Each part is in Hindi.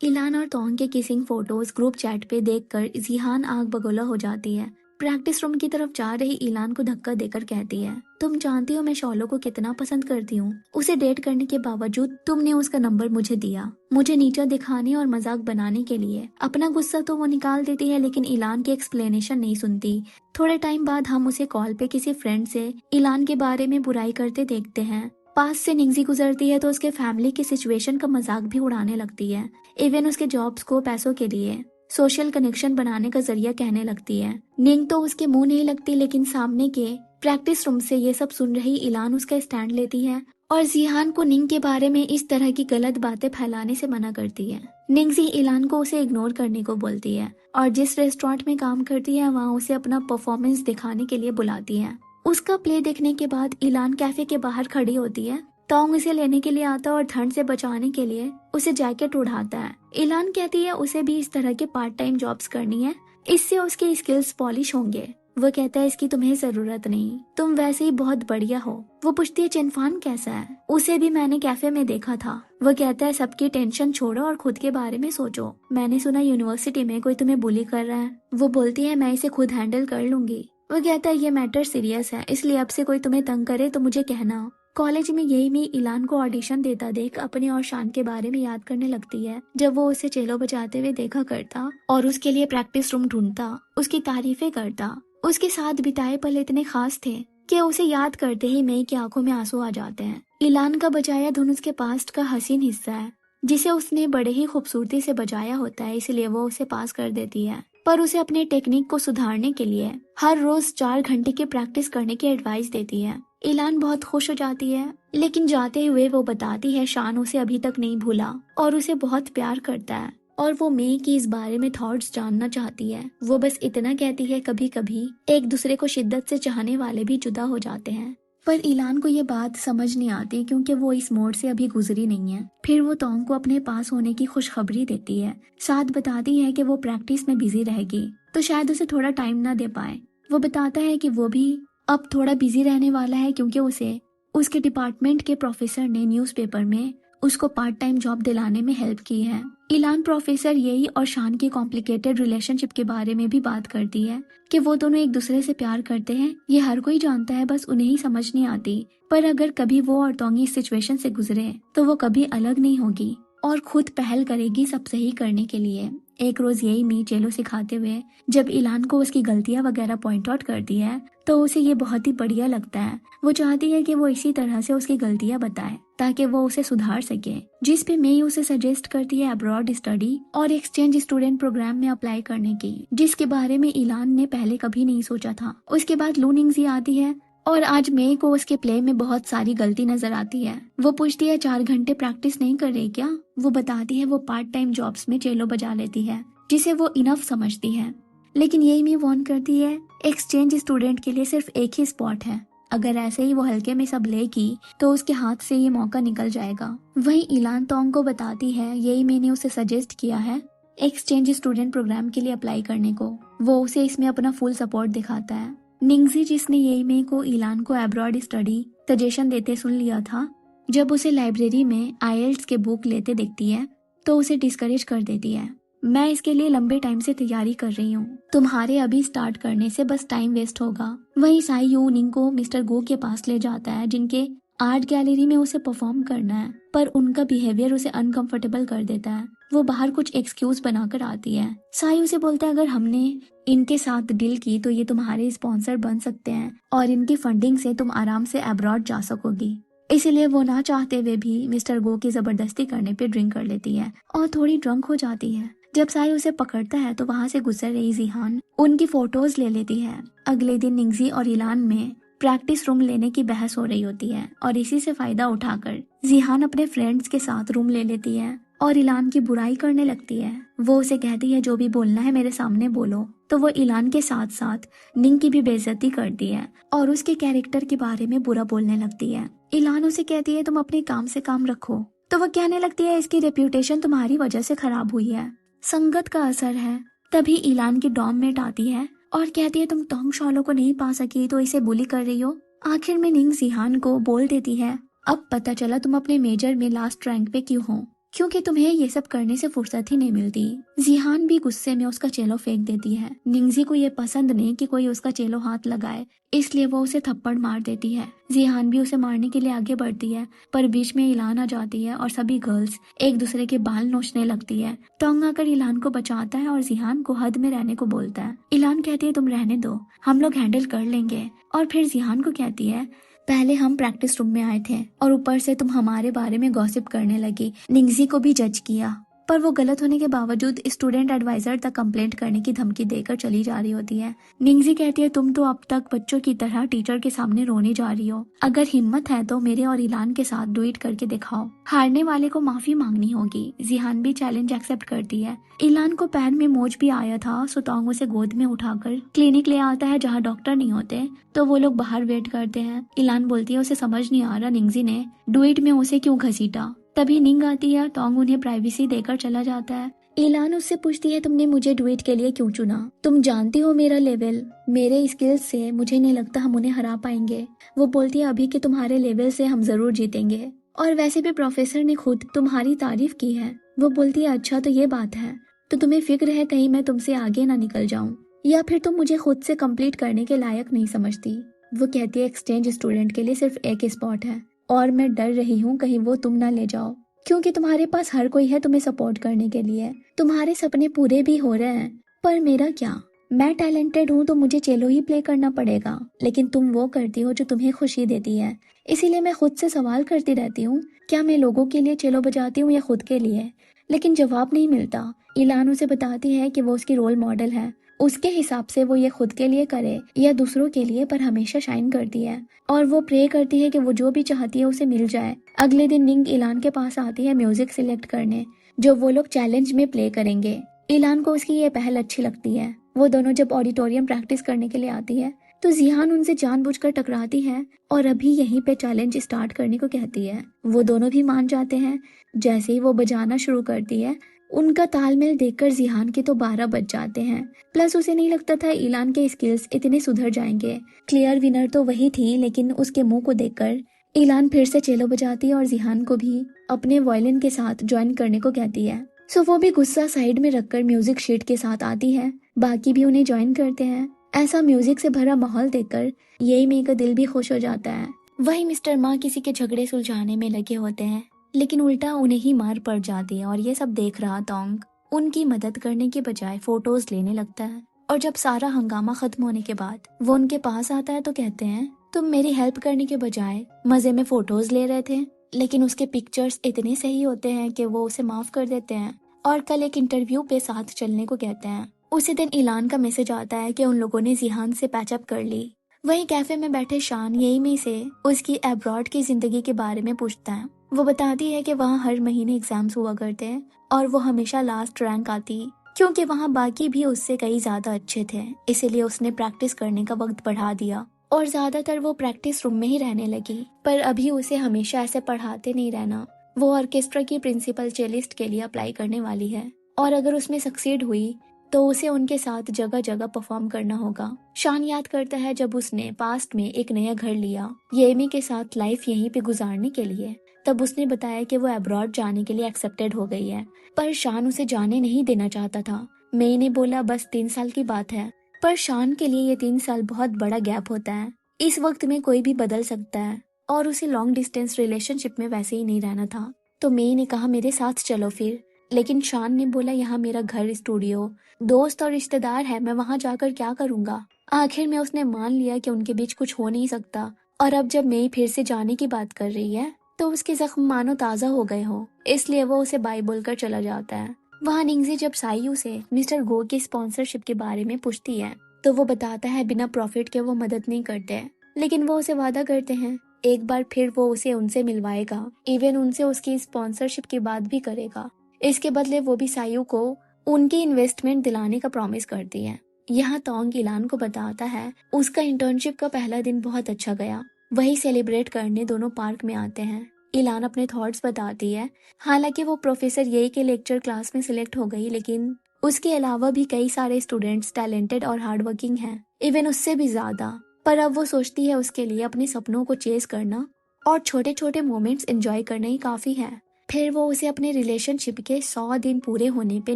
इलान और तोंग के किसिंग फोटोज ग्रुप चैट पे देखकर जिहान आग बगोला हो जाती है। प्रैक्टिस रूम की तरफ जा रही इलान को धक्का देकर कहती है, तुम जानती हो मैं शॉलो को कितना पसंद करती हूँ। उसे डेट करने के बावजूद तुमने उसका नंबर मुझे दिया, मुझे नीचा दिखाने और मजाक बनाने के लिए। अपना गुस्सा तो वो निकाल देती है लेकिन इलान की एक्सप्लेनेशन नहीं सुनती। थोड़े टाइम बाद हम उसे कॉल पे किसी फ्रेंड से इलान के बारे में बुराई करते देखते हैं। पास से निंगजी गुजरती है तो उसके फैमिली की सिचुएशन का मजाक भी उड़ाने लगती है। इवन उसके जॉब्स को पैसों के लिए सोशल कनेक्शन बनाने का जरिया कहने लगती है। निंग तो उसके मुंह नहीं लगती लेकिन सामने के प्रैक्टिस रूम से ये सब सुन रही इलान उसका स्टैंड लेती है और जिहान को निंग के बारे में इस तरह की गलत बातें फैलाने से मना करती है। निंगजी इलान को उसे इग्नोर करने को बोलती है और जिस रेस्टोरेंट में काम करती है वहाँ उसे अपना परफॉर्मेंस दिखाने के लिए बुलाती है। उसका प्ले देखने के बाद इलान कैफे के बाहर खड़ी होती है। तोंग उसे लेने के लिए आता और ठंड से बचाने के लिए उसे जैकेट उड़ाता है। इलान कहती है उसे भी इस तरह के पार्ट टाइम जॉब्स करनी है, इससे उसके स्किल्स पॉलिश होंगे। वो कहता है इसकी तुम्हें जरूरत नहीं, तुम वैसे ही बहुत बढ़िया हो। वो पूछती है चेनफान कैसा है, उसे भी मैंने कैफे में देखा था। वो कहता है सबकी टेंशन छोड़ो और खुद के बारे में सोचो, मैंने सुना यूनिवर्सिटी में कोई तुम्हें बुली कर रहा है। वो बोलती है मैं इसे खुद हैंडल कर लूंगी। वो कहता है ये मैटर सीरियस है, इसलिए अब से कोई तुम्हें तंग करे तो मुझे कहना। कॉलेज में यही मी इलान को ऑडिशन देता देख अपने और शान के बारे में याद करने लगती है। जब वो उसे चेलो बजाते हुए देखा करता और उसके लिए प्रैक्टिस रूम ढूंढता, उसकी तारीफें करता। उसके साथ बिताए पल इतने खास थे कि उसे याद करते ही मई की आंखों में आंसू आ जाते हैं। इलान का बजाया धुन उसके पास्ट का हसीन हिस्सा है जिसे उसने बड़े ही खूबसूरती से बजाया होता है, इसलिए वो उसे पास कर देती है। पर उसे अपने टेक्निक को सुधारने के लिए हर रोज 4 घंटे की प्रैक्टिस करने की एडवाइस देती है। इलान बहुत खुश हो जाती है लेकिन जाते हुए वो बताती है शान उसे अभी तक नहीं भूला और उसे बहुत प्यार करता है और वो मई की इस बारे में थॉट्स जानना चाहती है। वो बस इतना कहती है कभी कभी एक दूसरे को शिद्दत से चाहने वाले भी जुदा हो जाते हैं। पर इलान को ये बात समझ नहीं आती क्योंकि वो इस मोड़ से अभी गुजरी नहीं है। फिर वो तोंग को अपने पास होने की खुशखबरी देती है, साथ बताती है कि वो प्रैक्टिस में बिजी रहेगी तो शायद उसे थोड़ा टाइम ना दे पाए। वो बताता है कि वो भी अब थोड़ा बिजी रहने वाला है क्योंकि उसे उसके डिपार्टमेंट के प्रोफेसर ने न्यूज़पेपर में उसको पार्ट टाइम जॉब दिलाने में हेल्प की है। इलान प्रोफेसर यही और शान की कॉम्प्लिकेटेड रिलेशनशिप के बारे में भी बात करती है कि वो दोनों एक दूसरे से प्यार करते हैं। ये हर कोई जानता है, बस उन्हें ही समझ नहीं आती। पर अगर कभी वो और तोंगी इस सिचुएशन से गुजरे तो वो कभी अलग नहीं होगी और खुद पहल करेगी सब सही करने के लिए। एक रोज यही मी चेलो सिखाते हुए जब इलान को उसकी गलतियां वगैरह पॉइंट आउट करती है तो उसे ये बहुत ही बढ़िया लगता है। वो चाहती है कि वो इसी तरह से उसकी गलतियां बताए ताकि वो उसे सुधार सके, जिस पे मई उसे सजेस्ट करती है अब्रॉड स्टडी और एक्सचेंज स्टूडेंट प्रोग्राम में अप्लाई करने की, जिसके बारे में इलान ने पहले कभी नहीं सोचा था। उसके बाद लू निंगजी आती है और आज मई को उसके प्ले में बहुत सारी गलती नजर आती है। वो पूछती है 4 घंटे प्रैक्टिस नहीं कर रही क्या? वो बताती है वो पार्ट टाइम जॉब्स में चेलो बजा लेती है जिसे वो इनफ समझती है। लेकिन यही मी वार्न करती है एक्सचेंज स्टूडेंट के लिए सिर्फ एक ही स्पॉट है, अगर ऐसे ही वो हल्के में सब लेगी तो उसके हाथ से ये मौका निकल जाएगा। वहीं इलान तोंग को बताती है यही मैंने उसे सजेस्ट किया है एक्सचेंज स्टूडेंट प्रोग्राम के लिए अप्लाई करने को। वो उसे इसमें अपना फुल सपोर्ट दिखाता है। निंगजी जिसने यही मई को इलान को अब्रॉड स्टडी सजेशन देते सुन लिया था, जब उसे लाइब्रेरी में आईएल्ट्स के बुक लेते देखती है तो उसे डिस्करेज कर देती है। मैं इसके लिए लंबे टाइम से तैयारी कर रही हूँ, तुम्हारे अभी स्टार्ट करने से बस टाइम वेस्ट होगा। वहीं साई यू निंग को मिस्टर गो के पास ले जाता है जिनके आर्ट गैलरी में उसे परफॉर्म करना है, पर उनका बिहेवियर उसे अनकंफर्टेबल कर देता है। वो बाहर कुछ एक्सक्यूज बनाकर आती है। साई उसे बोलता है अगर हमने इनके साथ डील की तो ये तुम्हारे स्पॉन्सर बन सकते हैं और इनकी फंडिंग से तुम आराम से अब्रॉड जा सकोगी। इसीलिए वो ना चाहते हुए भी मिस्टर गो की जबरदस्ती करने पे ड्रिंक कर लेती है और थोड़ी ड्रंक हो जाती है। जब साई उसे पकड़ता है तो वहाँ से गुजर रही जिहान उनकी फोटोज ले लेती है। अगले दिन निंगजी और इलान में प्रैक्टिस रूम लेने की बहस हो रही होती है और इसी से फायदा उठाकर जिहान अपने फ्रेंड्स के साथ रूम ले लेती है और इलान की बुराई करने लगती है। वो उसे कहती है जो भी बोलना है मेरे सामने बोलो, तो वो इलान के साथ साथ निंग की भी बेइज्जती करती है और उसके कैरेक्टर के बारे में बुरा बोलने लगती है। इलान उसे कहती है तुम अपने काम से काम रखो, तो वो कहने लगती है इसकी रेप्यूटेशन तुम्हारी वजह से खराब हुई है, संगत का असर है। तभी इलान की डॉममेट आती है और कहती है तुम तोंग शॉलो को नहीं पा सकी तो इसे बुली कर रही हो। आखिर में निंग जिहान को बोल देती है अब पता चला तुम अपने मेजर में लास्ट रैंक पे क्यों हो। क्योंकि तुम्हें ये सब करने से फुर्सत ही नहीं मिलती। जिहान भी गुस्से में उसका चेलो फेंक देती है। निंगजी को ये पसंद नहीं कि कोई उसका चेलो हाथ लगाए, इसलिए वो उसे थप्पड़ मार देती है। जिहान भी उसे मारने के लिए आगे बढ़ती है, पर बीच में इलान आ जाती है और सभी गर्ल्स एक दूसरे के बाल नोचने लगती है। टोंग आकर इलान को बचाता है और जिहान को हद में रहने को बोलता है। इलान कहती है तुम रहने दो, हम लोग हैंडल कर लेंगे। और फिर जिहान को कहती है पहले हम प्रैक्टिस रूम में आए थे और ऊपर से तुम हमारे बारे में गॉसिप करने लगी। निंगजी को भी जज किया, पर वो गलत होने के बावजूद स्टूडेंट एडवाइजर तक कंप्लेंट करने की धमकी देकर चली जा रही होती है। निंगजी कहती है तुम तो अब तक बच्चों की तरह टीचर के सामने रोने जा रही हो। अगर हिम्मत है तो मेरे और इलान के साथ डुएट करके दिखाओ। हारने वाले को माफी मांगनी होगी। जिहान भी चैलेंज एक्सेप्ट करती है। इलान को पैर में मोच भी आया था, सो टोंग उसे गोद में उठाकर क्लिनिक ले आता है जहाँ डॉक्टर नहीं होते। तो वो लोग बाहर वेट करते हैं। इलान बोलती है उसे समझ नहीं आ रहा निंगजी ने डुएट में उसे क्यों घसीटा। तभी निंग आती है। टोंग उन्हें प्राइवेसी देकर चला जाता है। इलान उससे पूछती है तुमने मुझे डुएट के लिए क्यों चुना? तुम जानती हो मेरा लेवल, मेरे स्किल्स से मुझे नहीं लगता हम उन्हें हरा पाएंगे। वो बोलती है अभी के तुम्हारे लेवल से हम जरूर जीतेंगे, और वैसे भी प्रोफेसर ने खुद तुम्हारी तारीफ की है। वो बोलती है अच्छा तो ये बात है, तो तुम्हें फिक्र है कहीं मैं तुमसे आगे ना निकल जाऊं, या फिर तुम मुझे खुद से कंप्लीट करने के लायक नहीं समझती। वो कहती है एक्सचेंज स्टूडेंट के लिए सिर्फ एक स्पॉट है और मैं डर रही हूँ कहीं वो तुम ना ले जाओ, क्योंकि तुम्हारे पास हर कोई है तुम्हें सपोर्ट करने के लिए। तुम्हारे सपने पूरे भी हो रहे हैं, पर मेरा क्या? मैं टैलेंटेड हूँ तो मुझे चेलो ही प्ले करना पड़ेगा, लेकिन तुम वो करती हो जो तुम्हें खुशी देती है। इसीलिए मैं खुद से सवाल करती रहती हूँ क्या मैं लोगों के लिए चेलो बजाती हूँ या खुद के लिए, लेकिन जवाब नहीं मिलता। इलान उसे बताती है कि वो उसकी रोल मॉडल है, उसके हिसाब से वो ये खुद के लिए करे या दूसरों के लिए, पर हमेशा शाइन करती है। और वो प्रे करती है कि वो जो भी चाहती है उसे मिल जाए। अगले दिन निंग इलान के पास आती है म्यूजिक सिलेक्ट करने, जो वो लोग चैलेंज में प्ले करेंगे। इलान को उसकी ये पहल अच्छी लगती है। वो दोनों जब ऑडिटोरियम प्रैक्टिस करने के लिए आती है तो जिहान उनसे जानबूझकर टकराती है और अभी यहीं पे चैलेंज स्टार्ट करने को कहती है। वो दोनों भी मान जाते हैं। जैसे ही वो बजाना शुरू करती है, उनका तालमेल देखकर जिहान के तो 12 बज जाते हैं। प्लस उसे नहीं लगता था इलान के स्किल्स इतने सुधर जाएंगे। क्लियर विनर तो वही थी, लेकिन उसके मुंह को देखकर इलान फिर से चेलो बजाती है और जिहान को भी अपने वायलिन के साथ ज्वाइन करने को कहती है। सो वो भी गुस्सा साइड में रखकर म्यूजिक शीट के साथ आती है। बाकी भी उन्हें ज्वाइन करते हैं। ऐसा म्यूजिक से भरा माहौल देखकर यही में का दिल भी खुश हो जाता है। वही मिस्टर मा किसी के झगड़े सुलझाने में लगे होते हैं, लेकिन उल्टा उन्हें ही मार पड़ जाती है। और ये सब देख रहा टोंग उनकी मदद करने के बजाय फोटोज लेने लगता है। और जब सारा हंगामा खत्म होने के बाद वो उनके पास आता है तो कहते हैं तुम मेरी हेल्प करने के बजाय मजे में फोटोज ले रहे थे। लेकिन उसके पिक्चर्स इतने सही होते हैं कि वो उसे माफ कर देते हैं और कल एक इंटरव्यू पे साथ चलने को कहते हैं। उसी दिन इलान का मैसेज आता है कि उन लोगों ने जिहान से पैचअप कर ली। वहीं कैफे में बैठे शान यही में से उसकी अब्रॉड की जिंदगी के बारे में पूछता है। वो बताती है कि वहाँ हर महीने एग्जाम्स हुआ करते हैं और वो हमेशा लास्ट रैंक आती, क्योंकि वहाँ बाकी भी उससे कई ज्यादा अच्छे थे। इसीलिए उसने प्रैक्टिस करने का वक्त बढ़ा दिया और ज्यादातर वो प्रैक्टिस रूम में ही रहने लगी। पर अभी उसे हमेशा ऐसे पढ़ाते नहीं रहना। वो ऑर्केस्ट्रा की प्रिंसिपल चेलिस्ट के लिए अप्लाई करने वाली है और अगर उसमें सक्सीड हुई तो उसे उनके साथ जगह जगह परफॉर्म करना होगा। शान याद करता है जब उसने पास्ट में एक नया घर लिया येमी के साथ लाइफ यहीं पे गुजारने के लिए। तब उसने बताया कि वो अब्रॉड जाने के लिए एक्सेप्टेड हो गई है, पर शान उसे जाने नहीं देना चाहता था। मई ने बोला बस 3 साल की बात है, पर शान के लिए ये 3 साल बहुत बड़ा गैप होता है। इस वक्त में कोई भी बदल सकता है और उसे लॉन्ग डिस्टेंस रिलेशनशिप में वैसे ही नहीं रहना था। तो मई ने कहा मेरे साथ चलो फिर, लेकिन शान ने बोला यहाँ मेरा घर, स्टूडियो, दोस्त और रिश्तेदार है, मैं वहाँ जाकर क्या करूँगा। आखिर में उसने मान लिया कि उनके बीच कुछ हो नहीं सकता। और अब जब मई फिर से जाने की बात कर रही है तो उसके जख्म मानो ताज़ा हो गए हो, इसलिए वो उसे बाय बोलकर चला जाता है। वहाँ निंगजी जब साइयू से मिस्टर गो की स्पॉन्सरशिप के बारे में पूछती है तो वो बताता है बिना प्रॉफिट के वो मदद नहीं करते, लेकिन वो उसे वादा करते हैं एक बार फिर वो उसे उनसे मिलवाएगा, इवन उनसे उसकी स्पॉन्सरशिप की बात भी करेगा। इसके बदले वो भी साइयू को उनकी इन्वेस्टमेंट दिलाने का प्रॉमिस करती है। यहाँ टोंग इलान को बताता है उसका इंटर्नशिप का पहला दिन बहुत अच्छा गया। वही सेलिब्रेट करने दोनों पार्क में आते हैं। इलान अपने थॉट्स बताती है। हालांकि वो प्रोफेसर ये के लेक्चर क्लास में सिलेक्ट हो गई, लेकिन उसके अलावा भी कई सारे स्टूडेंट्स टैलेंटेड और हार्ड वर्किंग हैं, इवन उससे भी ज्यादा। पर अब वो सोचती है उसके लिए अपने सपनों को चेस करना और छोटे छोटे मोमेंट्स एंजॉय करना ही काफी है। फिर वो उसे अपने रिलेशनशिप के 100 दिन पूरे होने पे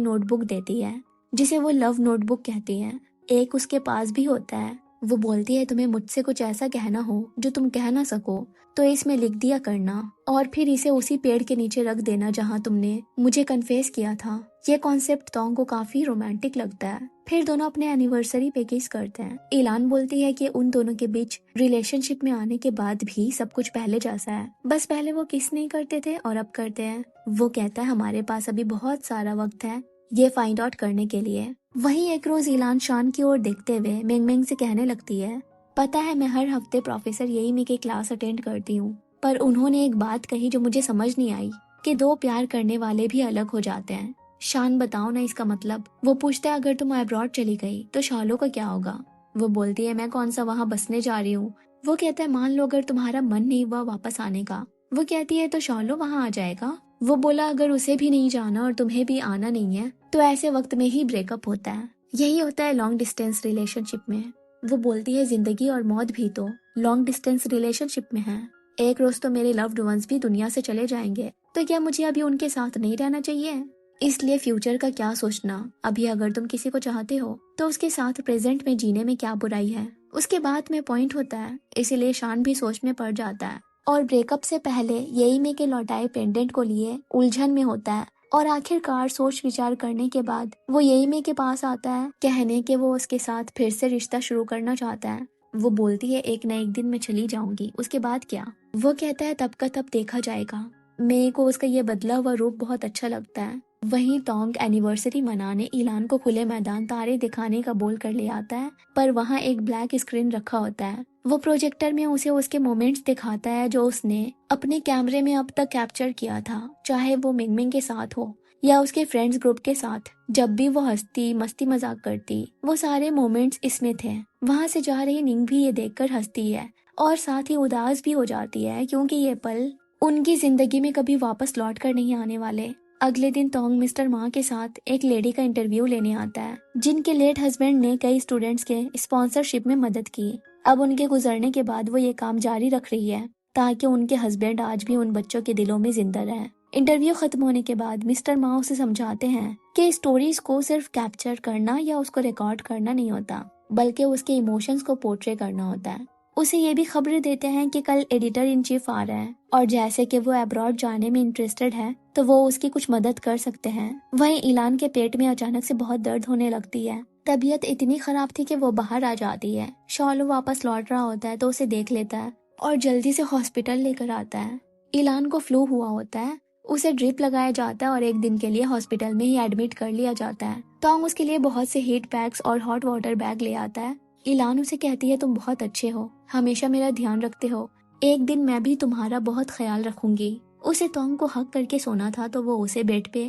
नोटबुक देती है, जिसे वो लव नोटबुक कहती है। एक उसके पास भी होता है। वो बोलती है तुम्हें मुझसे कुछ ऐसा कहना हो जो तुम कह ना सको तो इसमें लिख दिया करना, और फिर इसे उसी पेड़ के नीचे रख देना जहाँ तुमने मुझे कन्फेस किया था। ये कॉन्सेप्ट तोंग को काफी रोमांटिक लगता है। फिर दोनों अपने एनिवर्सरी पे किस करते हैं। ईलान बोलती है कि उन दोनों के बीच रिलेशनशिप में आने के बाद भी सब कुछ पहले जैसा है, बस पहले वो किस नहीं करते थे और अब करते हैं। वो कहता है हमारे पास अभी बहुत सारा वक्त है ये फाइंड आउट करने के लिए। वहीं एक रोज ईलान शान की ओर देखते हुए मेंगमेंग से कहने लगती है, पता है मैं हर हफ्ते प्रोफेसर यही मी की क्लास अटेंड करती हूँ, पर उन्होंने एक बात कही जो मुझे समझ नहीं आई कि दो प्यार करने वाले भी अलग हो जाते हैं। शान बताओ ना इसका मतलब। वो पूछता है अगर तुम अब्रॉड चली गई तो शालो का क्या होगा। वो बोलती है मैं कौन सा वहाँ बसने जा रही हूँ। वो कहता है मान लो अगर तुम्हारा मन नहीं हुआ वापस आने का। वो कहती है तो शालो वहाँ आ जाएगा। वो बोला अगर उसे भी नहीं जाना और तुम्हें भी आना नहीं है तो ऐसे वक्त में ही ब्रेकअप होता है। यही होता है लॉन्ग डिस्टेंस रिलेशनशिप में। वो बोलती है जिंदगी और मौत भी तो लॉन्ग डिस्टेंस रिलेशनशिप में है। एक रोज तो मेरे लव्ड वंस भी दुनिया से चले जाएंगे, तो क्या मुझे अभी उनके साथ नहीं रहना चाहिए। इसलिए फ्यूचर का क्या सोचना। अभी अगर तुम किसी को चाहते हो तो उसके साथ प्रेजेंट में जीने में क्या बुराई है। उसके बाद में पॉइंट होता है। इसीलिए शान भी सोच में पड़ जाता है और ब्रेकअप से पहले यही में के लौटाए पेंडेंट को लिए उलझन में होता है। और आखिरकार सोच विचार करने के बाद वो यही में के पास आता है कहने के वो उसके साथ फिर से रिश्ता शुरू करना चाहता है। वो बोलती है एक न एक दिन मैं चली जाऊंगी, उसके बाद क्या। वो कहता है तब का तब देखा जाएगा। मेरे को उसका ये बदला हुआ रूप बहुत अच्छा लगता है। वहीं टोंग एनिवर्सरी मनाने ईलान को खुले मैदान तारे दिखाने का बोल कर ले आता है, पर वहाँ एक ब्लैक स्क्रीन रखा होता है। वो प्रोजेक्टर में उसे उसके मोमेंट्स दिखाता है जो उसने अपने कैमरे में अब तक कैप्चर किया था, चाहे वो मिंगमिंग के साथ हो या उसके फ्रेंड्स ग्रुप के साथ। जब भी वो हंसती मस्ती मजाक करती वो सारे मोमेंट्स इसमें थे। वहाँ से जा रही निंग भी ये देखकर हंसती है और साथ ही उदास भी हो जाती है क्योंकि ये पल उनकी जिंदगी में कभी वापस लौट कर नहीं आने वाले। अगले दिन टोंग मिस्टर मा के साथ एक लेडी का इंटरव्यू लेने आता है जिनके लेट हस्बैंड ने कई स्टूडेंट्स के स्पॉन्सरशिप में मदद की। अब उनके गुजरने के बाद वो ये काम जारी रख रही है ताकि उनके हस्बैंड आज भी उन बच्चों के दिलों में जिंदा रहे। इंटरव्यू खत्म होने के बाद मिस्टर मा उसे समझाते हैं कि स्टोरीज को सिर्फ कैप्चर करना या उसको रिकॉर्ड करना नहीं होता, बल्कि उसके इमोशंस को पोर्ट्रे करना होता है। उसे ये भी खबर देते हैं कि कल एडिटर इन चीफ आ रहा है और जैसे कि वो अब्रॉड जाने में इंटरेस्टेड है तो वो उसकी कुछ मदद कर सकते हैं। वहीं ईलान के पेट में अचानक से बहुत दर्द होने लगती है। तबीयत इतनी खराब थी कि वो बाहर आ जाती है। शॉलो वापस लौट रहा होता है तो उसे देख लेता है और जल्दी से हॉस्पिटल लेकर आता है। ईलान को फ्लू हुआ होता है। उसे ड्रिप लगाया जाता है और एक दिन के लिए हॉस्पिटल में ही एडमिट कर लिया जाता है। टोंग उसके लिए बहुत से हीट पैक्स और हॉट वाटर बैग ले आता है। ईलान उसे कहती है तुम बहुत अच्छे हो, हमेशा मेरा ध्यान रखते हो, एक दिन मैं भी तुम्हारा बहुत ख्याल रखूंगी। उसे टोंग को हक करके सोना था तो वो उसे बेड पे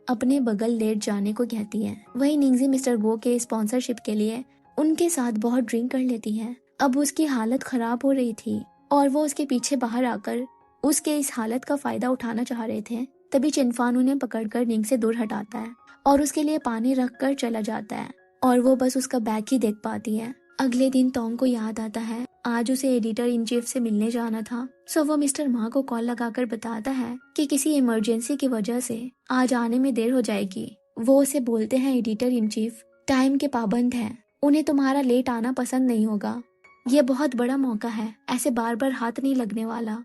अपने बगल लेट जाने को कहती है। वही निंगजी मिस्टर गो के स्पॉन्सरशिप के लिए उनके साथ बहुत ड्रिंक कर लेती है। अब उसकी हालत खराब हो रही थी और वो उसके पीछे बाहर आकर उसके इस हालत का फायदा उठाना चाह रहे थे। तभी चिनफान उन्हें पकड़कर निंग से दूर हटाता है और उसके लिए पानी रख कर चला जाता है और वो बस उसका बैग ही देख पाती है। अगले दिन टोंग को याद आता है आज उसे एडिटर इन चीफ से मिलने जाना था। सो वो मिस्टर मा को कॉल लगाकर बताता है कि किसी इमरजेंसी की वजह से आज आने में देर हो जाएगी। वो उसे बोलते हैं एडिटर इन चीफ टाइम के पाबंद हैं, उन्हें तुम्हारा लेट आना पसंद नहीं होगा। ये बहुत बड़ा मौका है, ऐसे बार बार हाथ नहीं लगने वाला।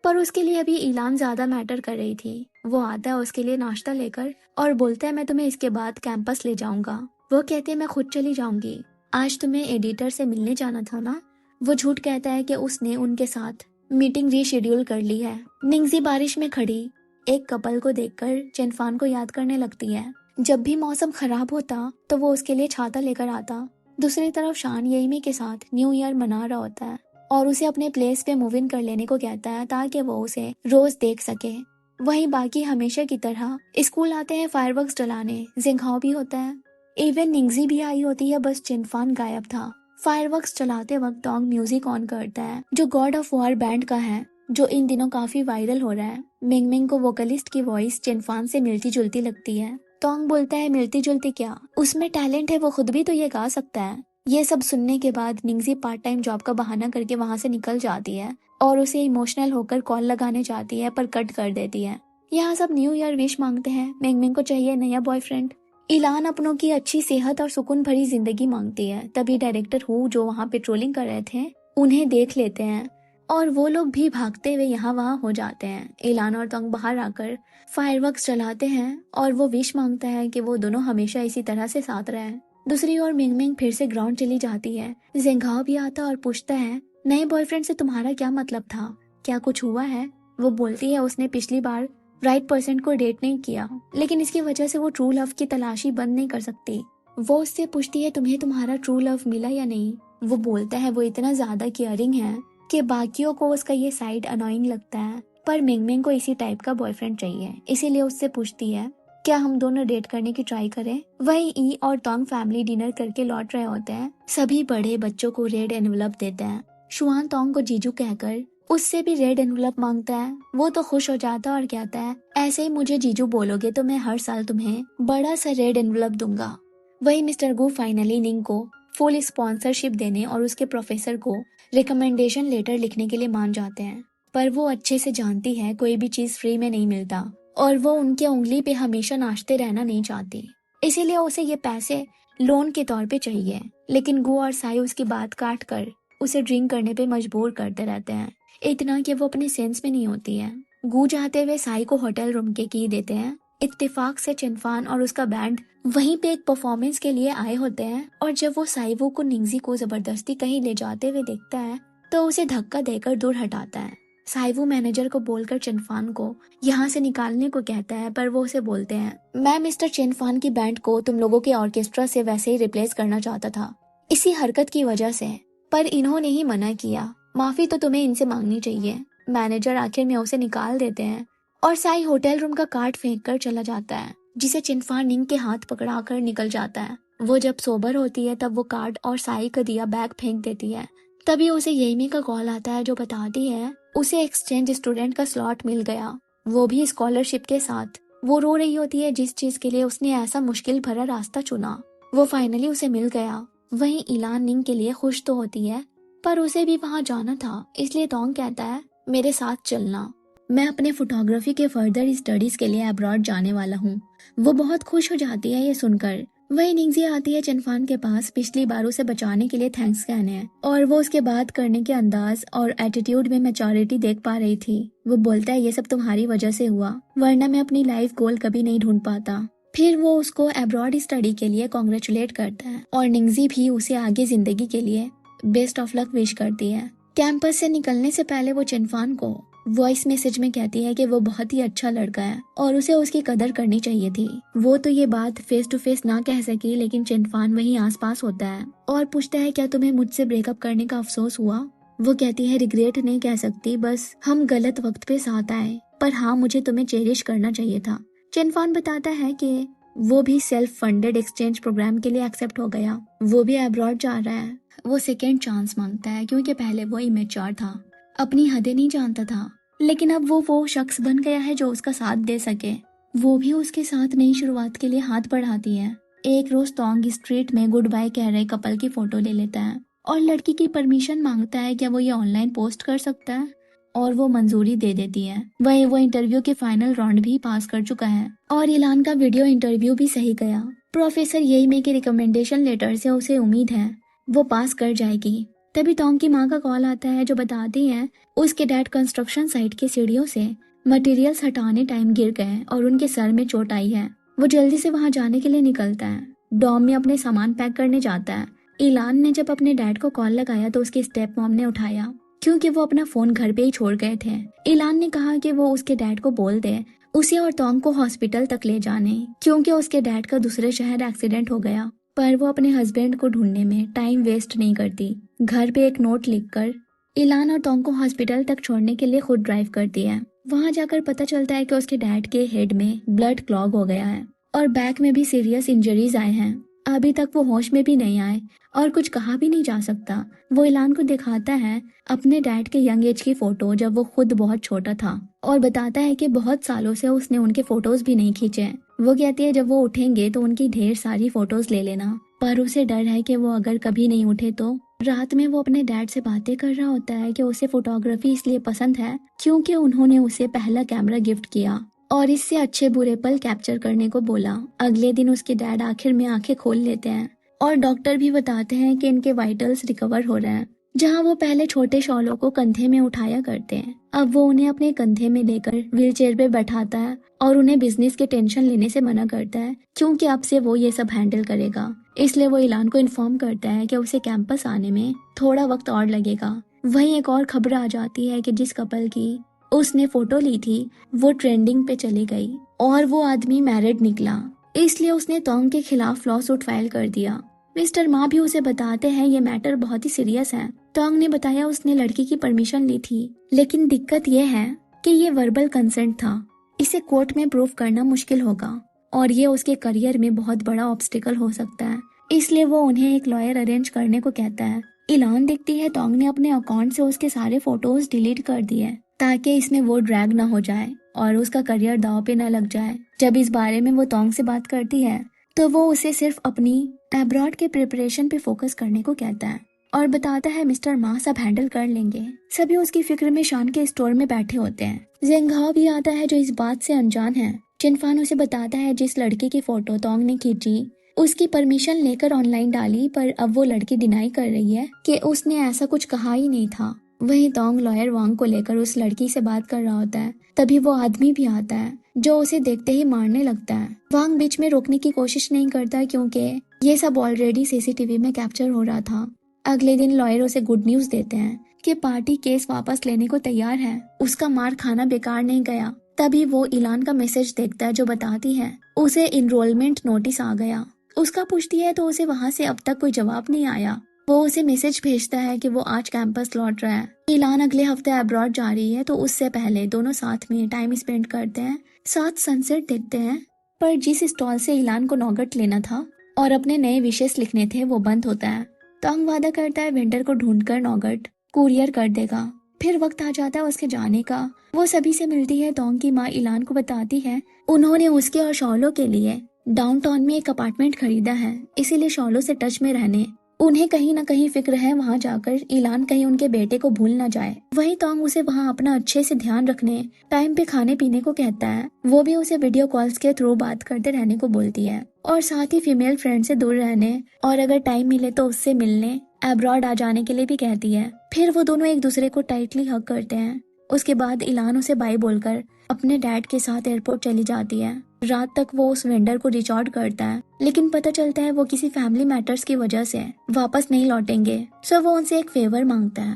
पर उसके लिए अभी ईलान ज्यादा मैटर कर रही थी। वो आता है उसके लिए नाश्ता लेकर और बोलता है मैं तुम्हें इसके बाद कैंपस ले जाऊंगा। वो कहते हैं मैं खुद चली जाऊंगी, आज तुम्हें एडिटर से मिलने जाना था ना। वो झूठ कहता है कि उसने उनके साथ मीटिंग रीशेड्यूल कर ली है। निंगजी बारिश में खड़ी एक कपल को देखकर चेनफान को याद करने लगती है। जब भी मौसम खराब होता तो वो उसके लिए छाता लेकर आता। दूसरी तरफ शान येमी के साथ न्यू ईयर मना रहा होता है और उसे अपने प्लेस पे मूव इन कर लेने को कहता है ताकि वो उसे रोज देख सके। वहीं बाकी हमेशा की तरह स्कूल आते हैं फायरवर्क्स जलाने, जिंघाओ भी होता है। इवन निंगजी भी आई होती है, बस चिनफान गायब था। फायरवर्क्स चलाते वक्त टोंग म्यूजिक ऑन करता है जो गॉड ऑफ वॉर बैंड का है, जो इन दिनों काफी वायरल हो रहा है। मिंगमिंग को वोकलिस्ट की वॉइस चिनफान से मिलती जुलती लगती है। टोंग बोलता है मिलती जुलती क्या, उसमें टैलेंट है, वो खुद भी तो ये गा सकता है। ये सब सुनने के बाद निंगजी पार्ट टाइम जॉब का बहाना करके वहां से निकल जाती है और उसे इमोशनल होकर कॉल लगाने जाती है पर कट कर देती है। यहाँ सब न्यू ईयर विश मांगते हैं। मिंगमिंग को चाहिए नया बॉयफ्रेंड। इलान अपनों की अच्छी सेहत और सुकून भरी जिंदगी मांगती है। तभी डायरेक्टर हु जो वहाँ पेट्रोलिंग कर रहे थे उन्हें देख लेते हैं और वो लोग भी भागते हुए यहाँ वहाँ हो जाते हैं। इलान और तोंग बाहर आकर फायरवर्क्स चलाते हैं और वो विश मांगता है कि वो दोनों हमेशा इसी तरह से साथ रहें। दूसरी ओर मिंगमिंग फिर से ग्राउंड चली जाती है। जेंघाओ भी आता और पूछता है नए बॉयफ्रेंड से तुम्हारा क्या मतलब था, क्या कुछ हुआ है? वो बोलती है उसने पिछली बार राइट पर्सन को डेट नहीं किया, लेकिन इसकी वजह से वो ट्रू लव की तलाशी बंद नहीं कर सकती। वो उससे पूछती है तुम्हें तुम्हारा ट्रू लव मिला या नहीं। वो बोलता है वो इतना ज्यादा केयरिंग है कि बाकियों को उसका ये साइड अनोइंग लगता है, पर मिंगमिंग को इसी टाइप का बॉयफ्रेंड चाहिए। इसीलिए उससे पूछती है क्या हम दोनों डेट करने की ट्राई करें। वहीं ई और तोंग फैमिली डिनर करके लौट रहे होते हैं। सभी बड़े बच्चों को रेड एनवलप देते हैं। शुआन तोंग को जीजू कहकर उससे भी रेड एनवलप मांगता है। वो तो खुश हो जाता है और कहता है ऐसे ही मुझे जीजू बोलोगे तो मैं हर साल तुम्हें बड़ा सा रेड एनवलप दूंगा। वही मिस्टर गू फाइनली निंग को फुल स्पॉन्सरशिप देने और उसके प्रोफेसर को रिकमेंडेशन लेटर लिखने के लिए मान जाते हैं, पर वो अच्छे से जानती है कोई भी चीज फ्री में नहीं मिलता और वो उनके उंगली पे हमेशा नाचते रहना नहीं चाहती। इसीलिए उसे ये पैसे लोन के तौर पे चाहिए, लेकिन गु और साई उसकी बात काट कर उसे ड्रिंक करने पे मजबूर करते रहते हैं, इतना कि वो अपने सेंस में नहीं होती है। गु जाते हुए साई को होटल रूम के की देते हैं। इत्तेफाक से चिनफान और उसका बैंड वहीं पे एक परफॉर्मेंस के लिए आए होते हैं और जब वो साइवो को निंगजी को जबरदस्ती कहीं ले जाते हुए देखता है तो उसे धक्का देकर दूर हटाता है। साइवो मैनेजर को बोलकर चिनफान को यहाँ से निकालने को कहता है, पर वो उसे बोलते हैं मैं मिस्टर चिनफान की बैंड को तुम लोगों के ऑर्केस्ट्रा से वैसे ही रिप्लेस करना चाहता था इसी हरकत की वजह से, पर इन्होंने ही मना किया। माफी तो तुम्हें इनसे मांगनी चाहिए। मैनेजर आखिर में उसे निकाल देते हैं और साई होटल रूम का कार्ड फेंक कर चला जाता है, जिसे चिनफान निंग के हाथ पकड़ा कर निकल जाता है। वो जब सोबर होती है तब वो कार्ड और साई का दिया बैग फेंक देती है। तभी उसे येमी का कॉल आता है जो बताती है उसे एक्सचेंज स्टूडेंट का स्लॉट मिल गया, वो भी स्कॉलरशिप के साथ। वो रो रही होती है जिस चीज के लिए उसने ऐसा मुश्किल भरा रास्ता चुना, वो फाइनली उसे मिल गया। वहीं इलान निंग के लिए खुश तो होती है, पर उसे भी वहां जाना था, इसलिए तोंग कहता है मेरे साथ चलना, मैं अपने फोटोग्राफी के फर्दर स्टडीज के लिए अब्रॉड जाने वाला हूँ। वो बहुत खुश हो जाती है ये सुनकर। वही निंगजी आती है चिनफान के पास पिछली बार उसे बचाने के लिए थैंक्स कहने, और वो उसके बात करने के अंदाज और एटीट्यूड में मैच्योरिटी देख पा रही थी। वो बोलता है ये सब तुम्हारी वजह से हुआ, वरना मैं अपनी लाइफ गोल कभी नहीं ढूंढ पाता। फिर वो उसको अब्रॉड स्टडी के लिए कॉन्ग्रेचुलेट करता है और निंगजी भी उसे आगे जिंदगी के लिए बेस्ट ऑफ लक विश करती है। कैंपस से निकलने से पहले वो चिनफान को वॉइस मैसेज में कहती है कि वो बहुत ही अच्छा लड़का है और उसे उसकी कदर करनी चाहिए थी। वो तो ये बात फेस टू फेस ना कह सकी, लेकिन चिनफान वहीं आसपास होता है और पूछता है क्या तुम्हें मुझसे ब्रेकअप करने का अफसोस हुआ। वो कहती है रिग्रेट नहीं कह सकती, बस हम गलत वक्त पे साथ आए, पर हाँ मुझे तुम्हें चेरिश करना चाहिए था। चिनफान बताता है कि वो भी सेल्फ फंडेड एक्सचेंज प्रोग्राम के लिए एक्सेप्ट हो गया, वो भी अब्रॉड जा रहा है। वो सेकेंड चांस मांगता है क्योंकि पहले वो इमेच्योर था, अपनी हदें नहीं जानता था, लेकिन अब वो शख्स बन गया है जो उसका साथ दे सके। वो भी उसके साथ नई शुरुआत के लिए हाथ बढ़ाती है। एक रोज तोंग स्ट्रीट में गुड बाय कह रहे कपल की फोटो ले लेता है और लड़की की परमिशन मांगता है क्या वो ये ऑनलाइन पोस्ट कर सकता है, और वो मंजूरी दे देती है। वही वो इंटरव्यू के फाइनल राउंड भी पास कर चुका है और इलान का वीडियो इंटरव्यू भी सही गया। प्रोफेसर येमी के रिकमेंडेशन लेटर से उसे उम्मीद है वो पास कर जाएगी। तभी तोंग की माँ का कॉल आता है जो बताती है उसके डैड कंस्ट्रक्शन साइट की सीढ़ियों से मटेरियल्स हटाने टाइम गिर गए और उनके सर में चोट आई है। वो जल्दी से वहां जाने के लिए निकलता है। डॉम में अपने सामान पैक करने जाता है। इलान ने जब अपने डैड को कॉल लगाया तो उसकी स्टेप मॉम ने उठाया क्योंकि वो अपना फोन घर पे ही छोड़ गए थे। इलान ने कहा कि वो उसके डैड को बोल दे उसे और तोंग को हॉस्पिटल तक ले जाने, क्योंकि उसके डैड का दूसरे शहर एक्सीडेंट हो गया। पर वो अपने हस्बैंड को ढूंढने में टाइम वेस्ट नहीं करती। घर पे एक नोट लिखकर इलान और तोंग को हॉस्पिटल तक छोड़ने के लिए खुद ड्राइव करती है। वहां जाकर पता चलता है कि उसके डैड के हेड में ब्लड क्लॉग हो गया है और बैक में भी सीरियस इंजरीज आए हैं। अभी तक वो होश में भी नहीं आए और कुछ कहा भी नहीं जा सकता। वो इलान को दिखाता है अपने डैड के यंग एज की फोटो जब वो खुद बहुत छोटा था और बताता है कि बहुत सालों से उसने उनके फोटोज भी नहीं खींचे। वो कहती है जब वो उठेंगे तो उनकी ढेर सारी फोटोज ले लेना, पर उसे डर है कि वो अगर कभी नहीं उठे तो। रात में वो अपने डैड से बातें कर रहा होता है कि उसे फोटोग्राफी इसलिए पसंद है क्योंकि उन्होंने उसे पहला कैमरा गिफ्ट किया और इससे अच्छे बुरे पल कैप्चर करने को बोला। अगले दिन उसके डैड आखिर में आंखें खोल लेते हैं और डॉक्टर भी बताते हैं कि इनके वाइटल्स रिकवर हो रहे हैं। जहां वो पहले छोटे शॉलों को कंधे में उठाया करते हैं, अब वो उन्हें अपने कंधे में लेकर व्हीलचेयर पे बैठाता है और उन्हें बिजनेस के टेंशन लेने से मना करता है, क्योंकि अब से वो ये सब हैंडल करेगा। इसलिए वो इलान को इन्फॉर्म करता है कि उसे कैंपस आने में थोड़ा वक्त और लगेगा। वहीं एक और खबर आ जाती है कि जिस कपल की उसने फोटो ली थी वो ट्रेंडिंग पे चली गई और वो आदमी मैरिड निकला। इसलिए उसने तोंग के खिलाफ लॉ सूट फाइल कर दिया। मिस्टर मा भी उसे बताते हैं ये मैटर बहुत ही सीरियस है। तोंग ने बताया उसने लड़की की परमिशन ली थी, लेकिन दिक्कत ये है कि ये वर्बल कंसेंट था। इसे कोर्ट में प्रूफ करना मुश्किल होगा और ये उसके करियर में बहुत बड़ा ऑब्स्टिकल हो सकता है। इसलिए वो उन्हें एक लॉयर अरेंज करने को कहता है। इलान दिखती है तोंग ने अपने अकाउंट से उसके सारे फोटोज डिलीट कर दिए ताकि इसमें वो ड्रैग ना हो जाए और उसका करियर दांव पे न लग जाए। जब इस बारे में वो तोंग से बात करती है तो वो उसे सिर्फ अपनी एब्रॉड के प्रिपरेशन पे फोकस करने को कहता है और बताता है मिस्टर मा सब हैंडल कर लेंगे। सभी उसकी फिक्र में शान के स्टोर में बैठे होते हैं। जेंघाओ भी आता है जो इस बात से अनजान है। चिनफान उसे बताता है जिस लड़के की फोटो तोंग ने खींची उसकी परमिशन लेकर ऑनलाइन डाली, पर अब वो लड़की डिनाई कर रही है कि उसने ऐसा कुछ कहा ही नहीं था। वहीं तोंग लॉयर वांग को लेकर उस लड़की से बात कर रहा होता है। तभी वो आदमी भी आता है जो उसे देखते ही मारने लगता है। वांग बीच में रोकने की कोशिश नहीं करता क्योंकि ये सब ऑलरेडी सीसीटीवी में कैप्चर हो रहा था। अगले दिन लॉयर उसे गुड न्यूज देते हैं कि पार्टी केस वापस लेने को तैयार है। उसका मार खाना बेकार नहीं गया। तभी वो इलान का मैसेज देखता है जो बताती है उसे इनरोलमेंट नोटिस आ गया। उसका पूछती है तो उसे वहाँ से अब तक कोई जवाब नहीं आया। वो उसे मैसेज भेजता है कि वो आज कैंपस लौट रहा है। इलान अगले हफ्ते अब्रॉड जा रही है तो उससे पहले दोनों साथ में टाइम स्पेंड करते हैं, साथ सनसेट देखते हैं। पर जिस स्टॉल से इलान को नौगट लेना था और अपने नए विशेष लिखने थे वो बंद होता है। तोंग वादा करता है विंटर को ढूंढकर नौगट कुरियर कर देगा। फिर वक्त आ जाता है उसके जाने का। वो सभी से मिलती है। तोंग की माँ इलान को बताती है उन्होंने उसके और शॉलो के लिए डाउनटाउन में एक अपार्टमेंट खरीदा है, इसीलिए शॉलो से टच में रहने उन्हें कहीं न कहीं फिक्र है वहाँ जाकर इलान कहीं उनके बेटे को भूल न जाए। वहीं तोंग उसे वहाँ अपना अच्छे से ध्यान रखने, टाइम पे खाने पीने को कहता है। वो भी उसे वीडियो कॉल्स के थ्रू बात करते रहने को बोलती है और साथ ही फीमेल फ्रेंड से दूर रहने और अगर टाइम मिले तो उससे मिलने अब्रॉड आ जाने के लिए भी कहती है। फिर वो दोनों एक दूसरे को टाइटली हग करते हैं। उसके बाद इलान उसे बाय बोलकर अपने डैड के साथ एयरपोर्ट चली जाती है। रात तक वो उस वेंडर को रीच आउट करता है, लेकिन पता चलता है वो किसी फैमिली मैटर्स की वजह से वापस नहीं लौटेंगे। सो वो उनसे एक फेवर मांगता है।